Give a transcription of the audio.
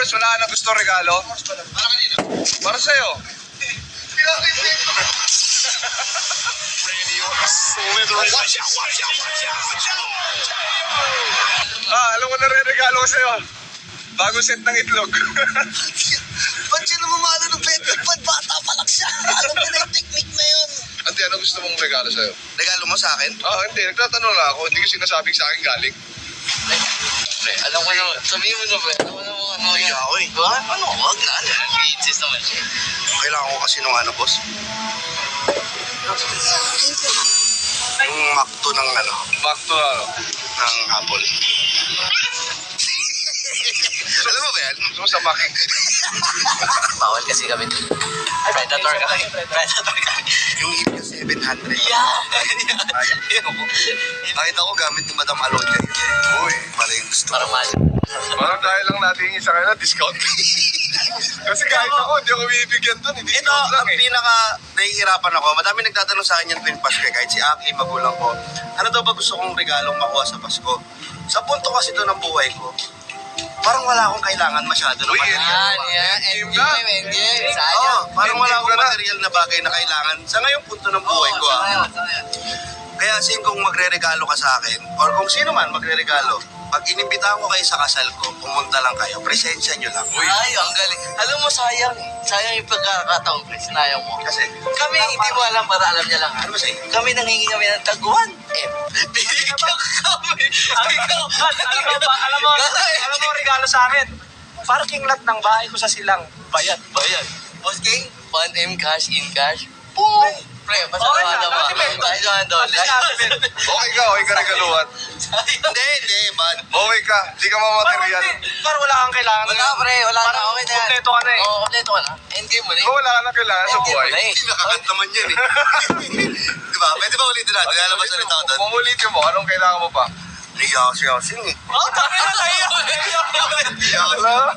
Boss, wala ka na gusto regalo? Para kanina. Para sa'yo. Alam ko na re-regalo ko sa'yo. Bagong set ng itlog. Ba't siya namamalo ng Pepe Pan? Bata pa lang siya. Alam mo na yung technique na yun. Ante, ano gusto mong regalo sa'yo? Regalo mo sa akin? Hindi. Nagtatanong lang ako. Hindi ko sinasabing sa akin galing. Pre, alam ko na, sabihin mo na pre, alam ko na mga ano Ay, yan. ako eh. Ba? Ano? Wag na, ano? Nag-i-insist naman siya. Kailangan ko kasi nung ano, boss. Yung McDo ng ano, Back to ano? ng Apple. Alam mo ba yan? Gusto mo sa Mac? Bawal kasi kami. Predator kami. Predator kami. Yung EPS 700. Yeah! Nakita ko gamit ni Madam Alodia yun. Uy, pala yung gusto Parang ko. mali. Parang dahil lang natin yung isa kayo na discount. Kasi kahit ako, hindi ako bibigyan doon. Hindi Ito, discount lang ang pinaka nahihirapan ako. Madami nagtatanong sa akin yan tuwing Pasko. Kahit si Aki, magulang ko. Ano daw ba gusto kong regalong makuha sa Pasko? Sa punto kasi ito ng buhay ko, parang wala akong kailangan masyado ng Uy, material. Yan. Endgame na. Endgame. Oo, Sayang. parang wala akong Endgame ka na. material na bagay na kailangan. Sa ngayong punto ng buhay ko, Sa ngayon. Kaya kung magre-regalo ka sa akin, or kung sino man magre-regalo, pag inimbitahan ko kayo sa kasal ko, pumunta lang kayo, presensya nyo lang. Ay, ang galing. Alam mo, sayang eh. Sayang yung pagkakataon, pre. Sinayang mo. Kasi, Kami, hindi mo alam para alam niya lang. ano ba sa'yo? Kami nangingi kami ng taguan. Binigyan kami. Ikaw. Alam mo regalo sa akin. Parking lot ng bahay ko sa Silang. Bayad. Bayan. Boss King, 1M cash in cash. Boom! Pre, basta Okay naman na, naman. ultimate. Tayo naman doon. Okay ka regaluhan. Hindi, bad. Okay ka, hindi ka mamaterial. Parang wala kang kailangan. Wala pre, wala na. Parang Okay na yan. kompleto ka na eh. Oo, kompleto ka na. Endgame mo na Ikaw wala ka na kailangan sa Endgame mo buhay. na eh. Hindi, nakakanta man yan eh. Diba? Pwede ba ulitin natin? Lalabas ulit ako doon. Kung ulitin mo, anong kailangan mo pa? Hindi ako siya sing eh. Oh, tangin na tayo. Hindi ako Wala.